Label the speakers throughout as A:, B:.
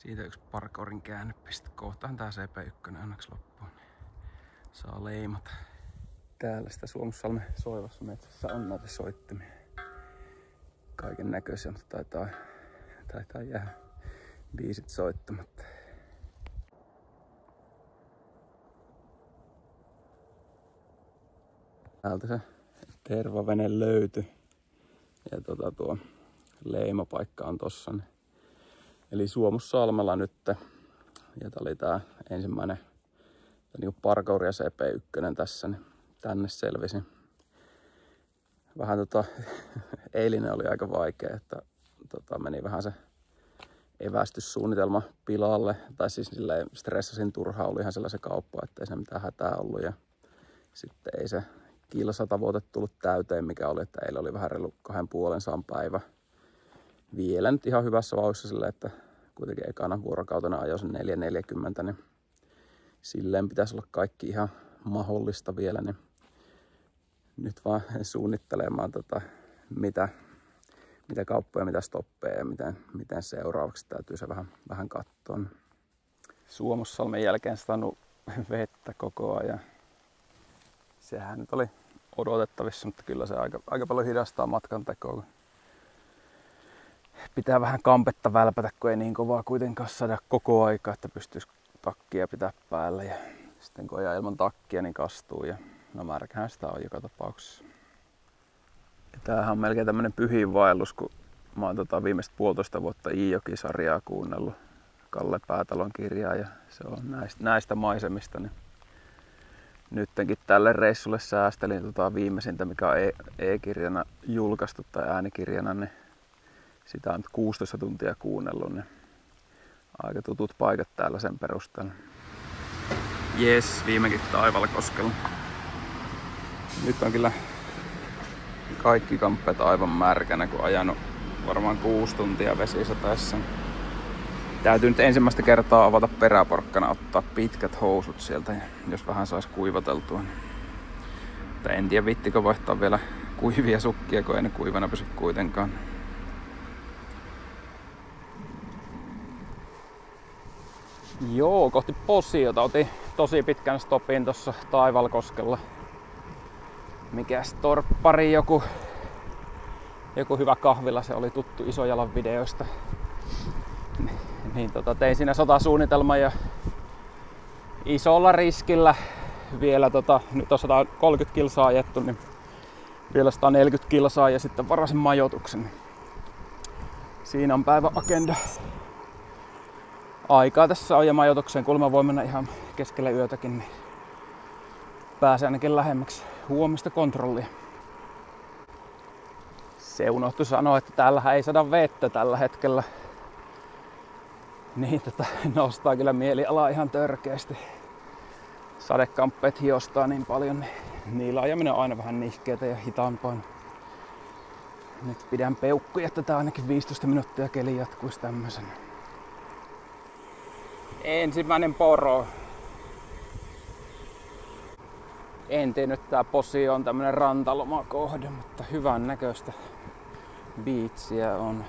A: Siitä yksi parkourin käännepiste. Kohtahan tää CP1 onneksi loppuun. Saa leimata. Täällä sitä Suomussalmen soivassa metsässä on näitä soittimia. Kaiken näköisiä, mutta taitaa jäädä biisit soittamatta. Täältä se tervavene löytyi. Ja tuo leimapaikka on tossa. Eli Suomussalmella nyt. Ja tää oli tää ensimmäinen niinku parkouri ja CP1 tässä. Niin tänne selvisin. Vähän eilinen oli aika vaikea, että meni vähän se evästyssuunnitelma pilalle. Tai siis silleen stressasin turhaan, oli ihan sellaisen kauppa, ettei se mitään hätää ollut. Ja sitten ei se kilsatavoite tullut täyteen, mikä oli, että eilen oli vähän reilu 2,5 saan päivä. Vielä nyt ihan hyvässä vauhdissa silleen, että kuitenkin ekana vuorokautena ajoin sen 4.40, niin silleen pitäisi olla kaikki ihan mahdollista vielä. Niin nyt vaan suunnittelemaan, mitä kauppoja, mitä stoppeja ja miten seuraavaksi täytyy se vähän katsoa. Suomussalmen jälkeen saanut vettä koko ajan. Sehän nyt oli odotettavissa, mutta kyllä se aika paljon hidastaa matkan tekoa. Pitää vähän kampetta välpätä, kun ei niin kovaa kuitenkaan saada koko aikaa, että pystyisi takkia pitää päällä. Ja sitten kun ajaa ilman takkia, niin kastuu. Ja no märkähän sitä on joka tapauksessa. Ja tämähän on melkein tämmönen pyhiinvaellus, kun mä oon viimeistä 1,5 vuotta Iijoki-sarjaa kuunnellut. Kalle Päätalon kirjaa ja se on näistä maisemista. Niin nyttenkin tälle reissulle säästelin viimeisintä, mikä on e-kirjana julkaistu tai äänikirjana, niin sitä on 16 tuntia kuunnellut. Niin aika tutut paikat täällä sen perusteella. Jes, viimekin Taivalkoskella. Nyt on kyllä kaikki kamppeet aivan märkänä, kun ajanut varmaan 6 tuntia vesisateessa. Täytyy nyt ensimmäistä kertaa avata peräporkkana, ottaa pitkät housut sieltä, jos vähän saisi kuivateltua. Mutta en tiedä, vittikö vaihtaa vielä kuivia sukkia, kun ei ne kuivana pysy kuitenkaan. Joo, kohti Posiota. Otin tosi pitkän stopin tuossa Taivalkoskella. Mikäs torppari, joku hyvä kahvila, se oli tuttu Isojalan videoista. Niin tein siinä sotasuunnitelman ja isolla riskillä vielä nyt on 130 kilsaa ajettu, niin vielä 140 kilsaa ja sitten varasin majoituksen. Siinä on päivän agenda. Aikaa tässä on ja majoitukseen kuulemma voi mennä ihan keskelle yötäkin, niin pääsee ainakin lähemmäksi huomista kontrollia. Se unohtui sanoa, että täällähän ei saada vettä tällä hetkellä. Niin nostaa kyllä mielialaa ihan törkeästi. Sadekamppeet hiostaa niin paljon, niin niillä ajaminen on aina vähän nihkeetä ja hitaampaa. Nyt pidän peukkuja, että tää ainakin 15 minuuttia keli jatkuisi tämmösen. Ensimmäinen poro. En tiedä, nyt tää Posio on tämmönen rantalomakohde, mutta hyvän näköistä biitsiä on.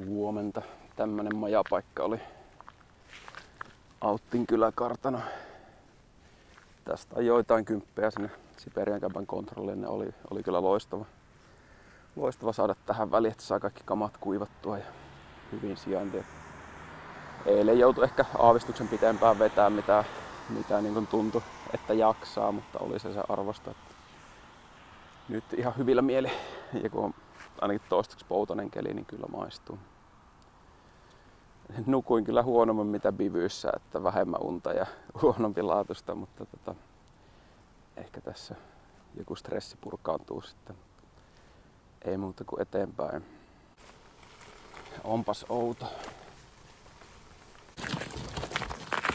A: Huomenta. Tämmönen majapaikka oli Auttin kyläkartano. Tästä on joitain kymppejä sinne Siperian kämpän kontrolliin. Ne oli kyllä loistava saada tähän väliin, että saa kaikki kamat kuivattua ja hyvin sijaintia. Eilen joutui ehkä aavistuksen pitempään vetää, mitä niin kuin tuntui, että jaksaa, mutta oli se arvosta. Nyt ihan hyvillä mieli, ja kun on ainakin toistaiseksi poutoinen keli, niin kyllä maistuu. Nukuin kyllä huonommin mitä bivyissä, että vähemmän unta ja huonompi laatusta, mutta ehkä tässä joku stressi purkaantuu sitten. Ei muuta kuin eteenpäin. Onpas outo.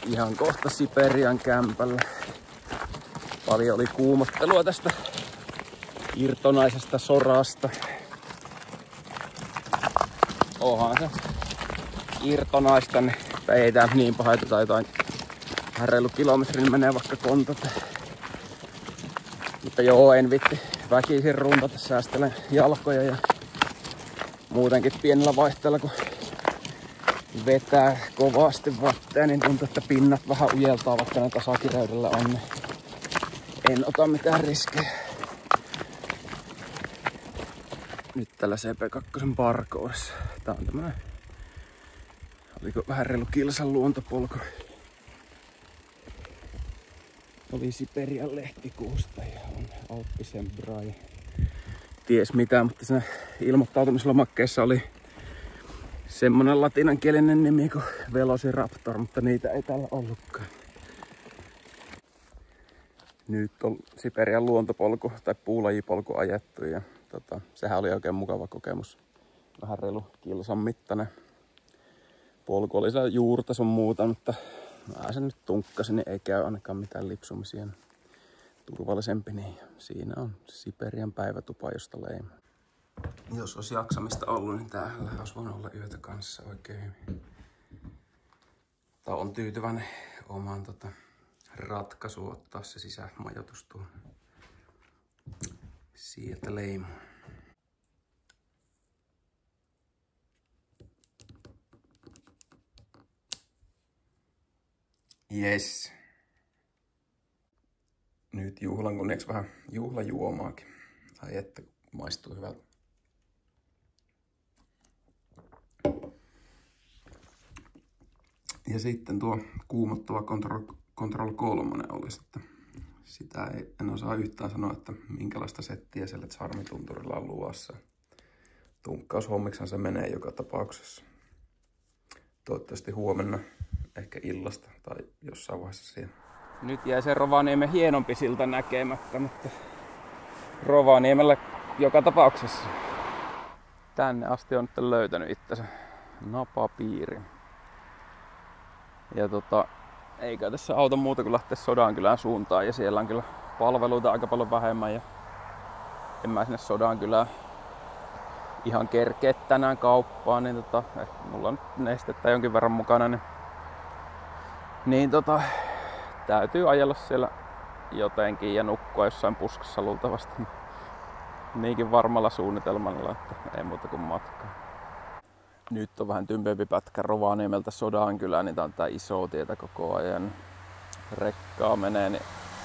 A: Ihan kohta Siperian kämpällä. Paljon oli kuumottelua tästä irtonaisesta sorasta. onhan se irtonaista, niin ei tää niin paha, että jotain reilu kilometrin menee vaikka kontat. Mutta joo, en vitti väkisin runtata, säästelen jalkoja ja muutenkin pienellä vaihteella, kun vetää kovasti vatteja, niin tuntuu, että pinnat vähän ujeltaa, vaikka ne tasakireydellä on. Niin en ota mitään riskejä. Nyt tällä CP2 Barcodessa. Tää on tämmönen, oliko vähän reilu kilsan luontopolku. Oli Siperian lehtikuusta ja on Alppisen ja ties mitä, mutta siinä ilmoittautumislomakkeessa oli semmonen latinankielinen nimi kuin Velociraptor, mutta niitä ei täällä ollutkaan. Nyt on Siperian luontopolku tai puulajipolku ajettu ja sehän oli oikein mukava kokemus. Vähän reilu kilsan mittainen polku, oli siellä juurta sun muuta, mutta mä sen nyt tunkkasin, niin ei käy ainakaan mitään lipsumisia. Turvallisempi, niin siinä on Siperian päivätupa, josta leima. Jos olisi jaksamista ollut, niin täällä olisi voinut olla yötä kanssa oikein hyvin. Tää on tyytyväinen omaan ratkaisuun ottaa se sisämajoitus tuon sieltä leimuun. Yes. Nyt juhlan kunniaksi vähän juhlajuomaakin. Ai että maistuu hyvältä. Ja sitten tuo kuumottava Control 3 olisi, että sitä en osaa yhtään sanoa, että minkälaista settiä siellä Charmi-tunturilla on luvassa. Tunkkaushommiksen se menee joka tapauksessa. Toivottavasti huomenna, ehkä illasta tai jossain vaiheessa siellä. Nyt jäi se Rovaniemen hienompi silta näkemättä, mutta Rovaniemellä joka tapauksessa. Tänne asti on nyt löytänyt itsensä napapiirin. Ja eikä tässä auta muuta kuin lähteä Sodankylän suuntaan ja siellä on kyllä palveluita aika paljon vähemmän ja en mä sinne Sodankylään ihan kerkeä tänään kauppaan, niin mulla on nestettä jonkin verran mukana, niin täytyy ajella siellä jotenkin ja nukkua jossain puskassa luultavasti. Niinkin varmalla suunnitelmalla, että ei muuta kuin matkaa. Nyt on vähän tympeämpi pätkä Rovaniemeltä Sodankylään, niin tää on tää iso tietä koko ajan. Rekkaa menee, niin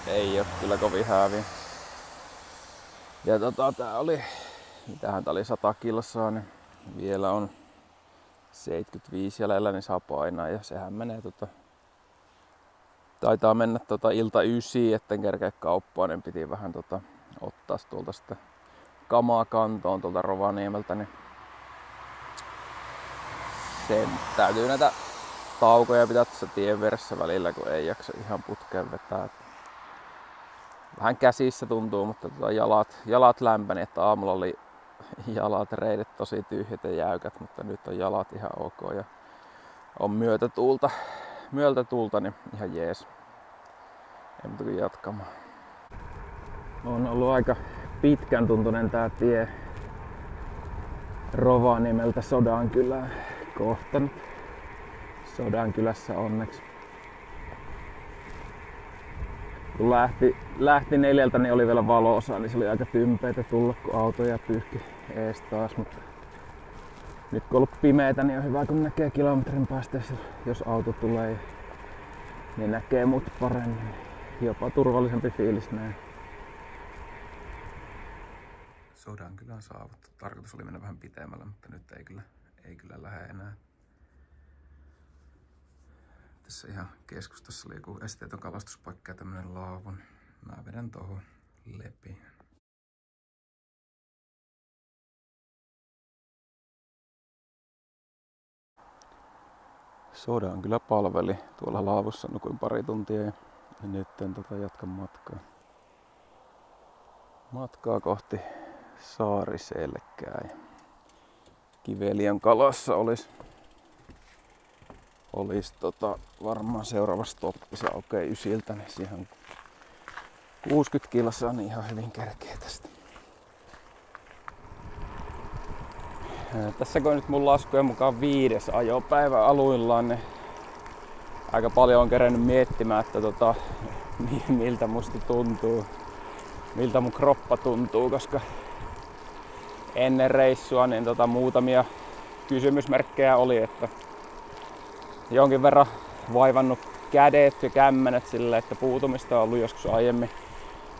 A: ei oo kyllä kovin hääviä. Ja tää oli, mitähän tää oli 100 kilsaa, niin vielä on 75 jäljellä, niin saa painaa ja sehän menee taitaa mennä ilta 9, etten kerkeä kauppaan, niin piti vähän ottaa tuolta sitten kamaa kantoon tuolta Rovaniemeltä, niin sen täytyy näitä taukoja pitää tässä tien vieressä välillä, kun ei jaksa ihan putkeen vetää. Vähän käsissä tuntuu, mutta jalat lämpeni, että aamulla oli jalat reidet tosi tyhjät ja jäykät, mutta nyt on jalat ihan ok ja on myötätuulta, niin ihan jees. Ei muuta kuin jatkamaan. On ollut aika pitkän tuntunen tää tie Rovaniemeltä Sodankylään. Kohta nyt Sodankylässä onneksi. Kun lähti 4, niin oli vielä valo-osa, niin se oli aika tympeitä tulla, kun autoja pyyhki ees taas. Mutta nyt kun on ollut pimeetä, niin on hyvä, kun näkee kilometrin päästä, jos auto tulee, niin näkee mut paremmin. Jopa turvallisempi fiilis näin. Sodankylän saavuttu. Tarkoitus oli mennä vähän pitemmällä, mutta nyt ei kyllä lähde enää. Tässä ihan keskustassa oli joku esteetön kalastuspaikka ja tämmönen laavu. Mä vedän tohon lepiin. Sodankylä palveli tuolla laavussa, nukuin pari tuntia ja nyt jatkan matkaa. Matkaa kohti Saariselkää. Kiveliön kalassa olisi varmaan seuraava stoppi. Se okei 9, niin siihen on 60 kilsaa, niin ihan hyvin kerkeä tästä. Tässä kun nyt mun laskujen mukaan 5. ajopäivä aluillaan, niin aika paljon on kerennyt miettimään, että miltä musta tuntuu, miltä mun kroppa tuntuu, koska ennen reissua niin muutamia kysymysmerkkejä oli, että jonkin verran vaivannut kädet ja kämmenet silleen, että puutumista on ollut joskus aiemmin.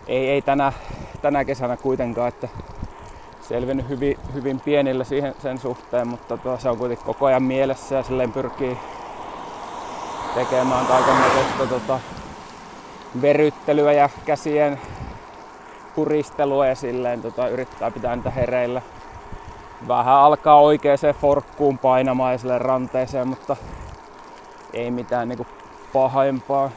A: Ei tänä kesänä kuitenkaan, että selvinnyt hyvin pienillä sen suhteen, mutta se on kuitenkin koko ajan mielessä ja silleen pyrkii tekemään kaikennäköistä veryttelyä ja käsien puristelua ja silleen yrittää pitää niitä hereillä. Vähän alkaa oikeaan forkkuun painamaan ja silleen ranteeseen, mutta ei mitään niinku pahempaa.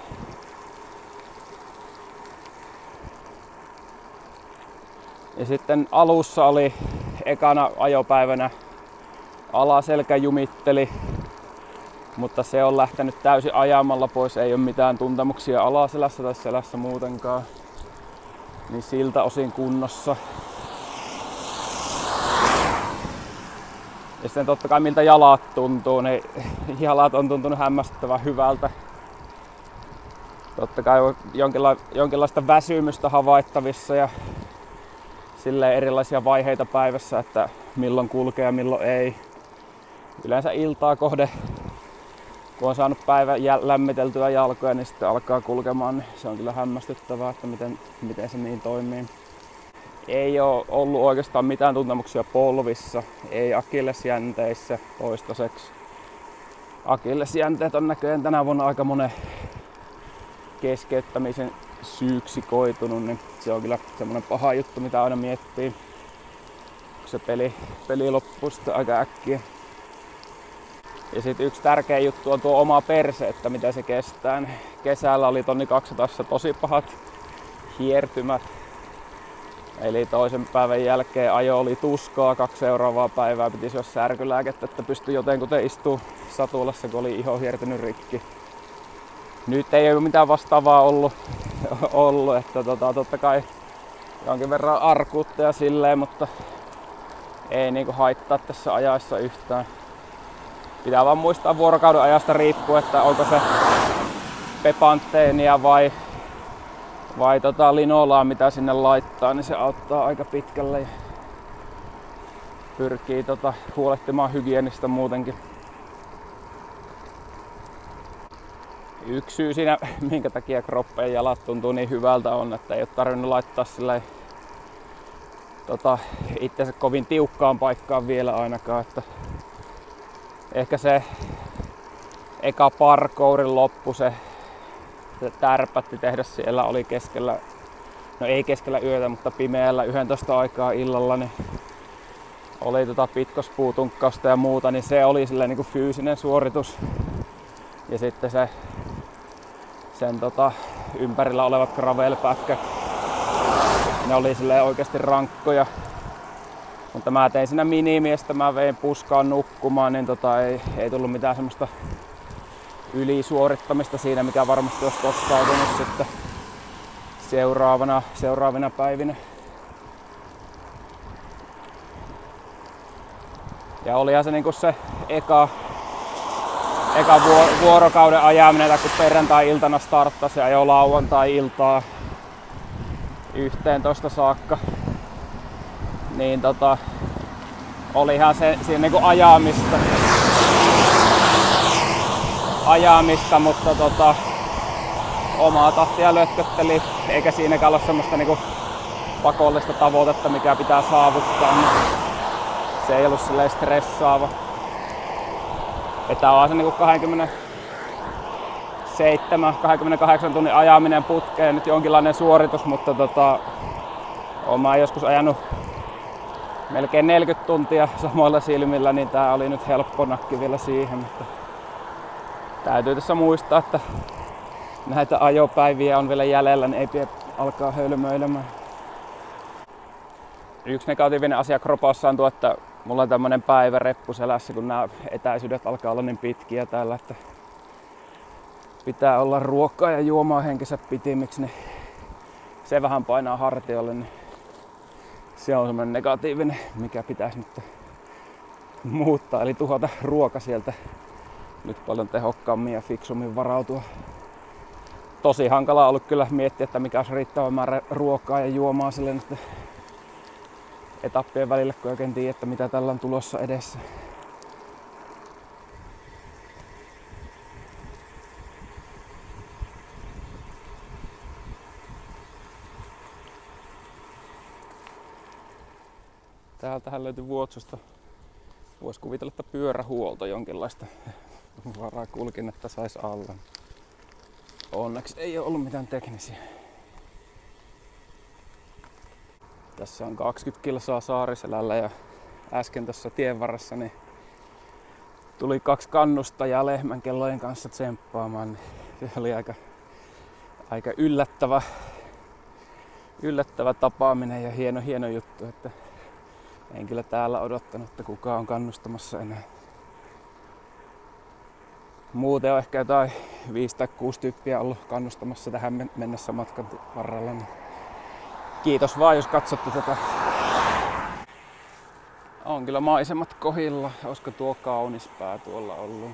A: Ja sitten alussa oli ekana ajopäivänä alaselkä jumitteli, mutta se on lähtenyt täysin ajamalla pois, ei ole mitään tuntemuksia alaselässä tai selässä muutenkaan. Niin siltä osin kunnossa. Ja sitten totta kai miltä jalat tuntuu, niin jalat on tuntunut hämmästyttävän hyvältä. Totta kai on jonkinlaista väsymystä havaittavissa ja silleen erilaisia vaiheita päivässä, että milloin kulkee ja milloin ei. Yleensä iltaa kohde, kun on saanut päivän lämmiteltyä jalkoja, niin sitten alkaa kulkemaan, niin se on kyllä hämmästyttävää, että miten se niin toimii. Ei ole ollut oikeastaan mitään tuntemuksia polvissa, ei akillesjänteissä toistaiseksi. Akillesjänteet on näköjään tänä vuonna aika monen keskeyttämisen syyksi koitunut, niin se on kyllä semmoinen paha juttu, mitä aina miettii, kun se peli loppuu sitten aika äkkiä. Ja sitten yksi tärkeä juttu on tuo oma perse, että miten se kestää. Kesällä oli 1200 tosi pahat hiertymät. Eli toisen päivän jälkeen ajo oli tuskaa, 2 seuraavaa päivää piti syödä särkylääkettä, että pystyi jotenkuten istua satulassa, kun oli iho hiertynyt rikki. Nyt ei ole mitään vastaavaa ollut että totta kai jonkin verran arkuutta ja silleen, mutta ei niinku haittaa tässä ajaessa yhtään. Pitää vaan muistaa vuorokauden ajasta riippuen, että onko se pepanteenia vai linolaa, mitä sinne laittaa, niin se auttaa aika pitkälle ja pyrkii huolehtimaan hygienistä muutenkin. Yksi syy siinä, minkä takia kroppeen jalat tuntuu niin hyvältä on, että ei ole tarvinnut laittaa silleen, itsensä kovin tiukkaan paikkaan vielä ainakaan. Että ehkä se eka parkourin loppu, se tärpätti tehdä siellä oli keskellä, no ei keskellä yötä, mutta pimeällä 11 aikaa illalla, niin oli pitkospuutunkkausta ja muuta, niin se oli silleen niinku fyysinen suoritus. Ja sitten sen ympärillä olevat gravelpätkät, ne oli silleen oikeasti rankkoja. Mutta mä tein siinä minimiestä, mä vein puskaan nukkumaan, niin ei tullut mitään semmoista ylisuorittamista siinä, mikä varmasti olisi kostautunut sitten seuraavina päivinä. Ja olihan se niinku se eka vuorokauden ajaminen, kun perjantai-iltana starttasi ja jo lauantai-iltaa 11 saakka, niin olihan se siinä niinku ajamista, mutta omaa tahtia lötkötteli, eikä siinäkään ole semmoista niinku pakollista tavoitetta, mikä pitää saavuttaa, niin se ei ollut silleen stressaava. Tää on se niinku 28 tunnin ajaminen putkeen, nyt jonkinlainen suoritus, mutta oon mä joskus ajanut melkein 40 tuntia samoilla silmillä, niin tää oli nyt helppo nakki vielä siihen. Mutta täytyy tässä muistaa, että näitä ajopäiviä on vielä jäljellä, niin ei pidä alkaa hölmöilemään. Yksi negatiivinen asia kropassa on tuo, että mulla on tämmönen päiväreppu selässä, kun nämä etäisyydet alkaa olla niin pitkiä täällä, että pitää olla ruokaa ja juomaa henkensä pitimiksi, niin se vähän painaa hartiolle, niin se on semmoinen negatiivinen, mikä pitäisi nyt muuttaa, eli tuhota ruoka sieltä nyt paljon tehokkaammin ja fiksummin varautua. Tosi hankalaa ollut kyllä miettiä, että mikä olisi riittävä määrä ruokaa ja juomaa silleen, että etappien välillä, kun oikein tiedä, että mitä tällä on tulossa edessä. Täältähän löytyy Vuotsosta. Voisi kuvitella, että pyörähuolto jonkinlaista varakulkinetta saisi alla. Onneksi ei ole ollut mitään teknisiä. Tässä on 20 kilsaa Saariselällä ja äsken tuossa tien varressa niin tuli 2 kannustajaa lehmänkellojen kanssa tsemppaamaan. Se oli aika yllättävä tapaaminen ja hieno juttu, että en kyllä täällä odottanut, että kukaan on kannustamassa enää. Muuten on ehkä jotain 5 tai 6 tyyppiä ollut kannustamassa tähän mennessä matkan varrella. Niin kiitos vaan, jos katsotte tätä. On kyllä maisemat kohilla. Olisiko tuo kaunis pää tuolla ollut?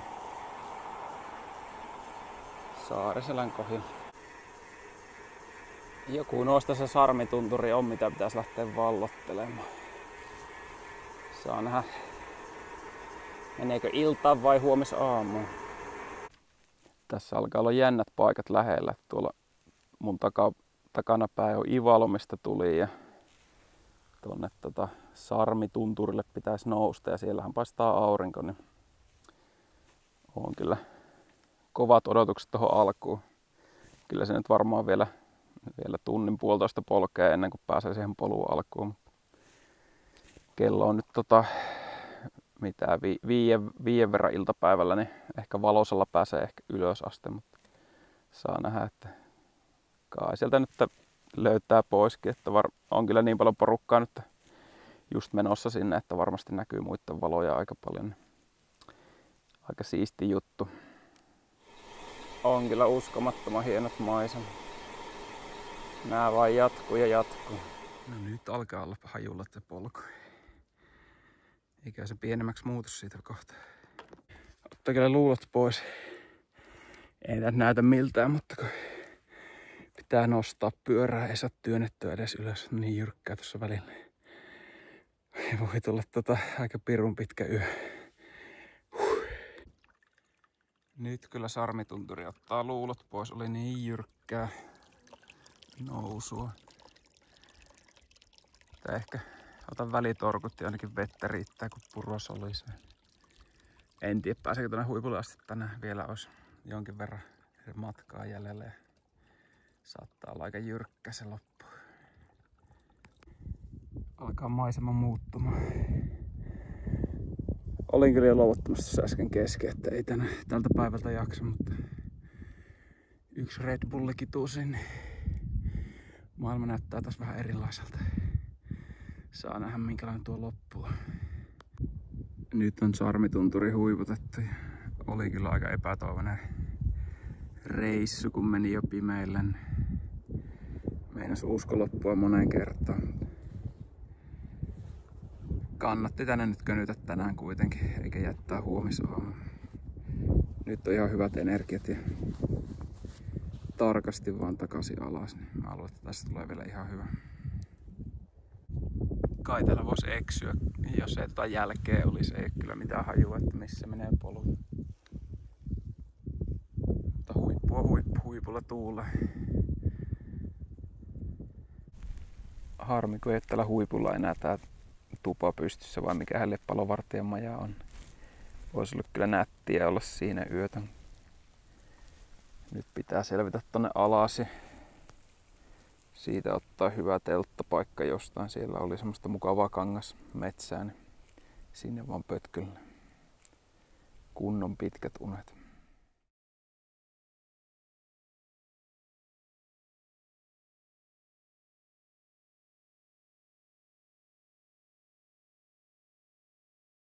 A: Saariselän kohilla. Joku noista se sarmitunturi on, mitä pitäisi lähteä vallottelemaan. Saa nähdä, meneekö iltaan vai huomisaamuun. Tässä alkaa olla jännät paikat lähellä. Tuolla mun takanapäin on Ivalo, mistä tuli, ja tuonne Sarmitunturille pitäisi nousta ja siellähän paistaa aurinko, niin on kyllä kovat odotukset tuohon alkuun. Kyllä se nyt varmaan vielä tunnin puolitoista polkee ennen kuin pääsee siihen polun alkuun. Kello on nyt viiden verran iltapäivällä, niin ehkä valosalla pääsee ehkä ylös asti, mutta saa nähdä, että kai sieltä nyt löytää poiskin, että on kyllä niin paljon porukkaa nyt just menossa sinne, että varmasti näkyy muiden valoja aika paljon. Aika siisti juttu. On kyllä uskomattoman hienot maisemat. Nää vaan jatkuu ja jatkuu. No nyt alkaa olla hajulla se polku. Eikä se pienemmäksi muutos siitä kohta. Ottaa kyllä luulot pois. Ei tää näytä miltään, mutta kun pitää nostaa pyörää, ei saa työnnettyä edes ylös. Niin jyrkkää tuossa välillä. Voi tulla aika pirun pitkä yö. Nyt kyllä Sarmitunturi ottaa luulot pois. Oli niin jyrkkää nousua. Tää ehkä otan välitorkut ja ainakin vettä riittää, kun purua solisee. En tiedä, pääseekö tuonne huipulle asti tänään. Vielä olisi jonkin verran matkaa jäljellä ja saattaa olla aika jyrkkä se loppu. Alkaa maisema muuttumaan. Olin kyllä jo luovuttamassa äsken kesken, että ei tältä päivältä jaksa, mutta yksi Red Bullikin tuu sinne. Maailma näyttää taas vähän erilaiselta. Saa nähdä minkälainen tuo loppu. Nyt on Sarmitunturi huiputettu ja oli kyllä aika epätoivoinen reissu, kun meni jo pimeillä. Meinas usko loppua moneen kertaan. Kannatti tänne nyt könytä tänään kuitenkin, eikä jättää huomisaamu. Nyt on ihan hyvät energiat ja tarkasti vaan takaisin alas. Niin mä luulen, että tästä tulee vielä ihan hyvä. Kai täällä voisi eksyä, jos ei tota jälkeen olisi. Ei kyllä mitään hajua, että missä menee polu. Mutta huipulla tuulee. Harmi, kun ei ole täällä huipulla enää tää tupa pystyssä, vai mikä palovartijan maja on. Voisi olla kyllä nättiä olla siinä yötä. Nyt pitää selvitä tonne alas ja siitä ottaa hyvä telttapaikka jostain. Siellä oli semmoista mukavaa kangasmetsää, niin sinne vaan pötköllä. Kunnon pitkät unet.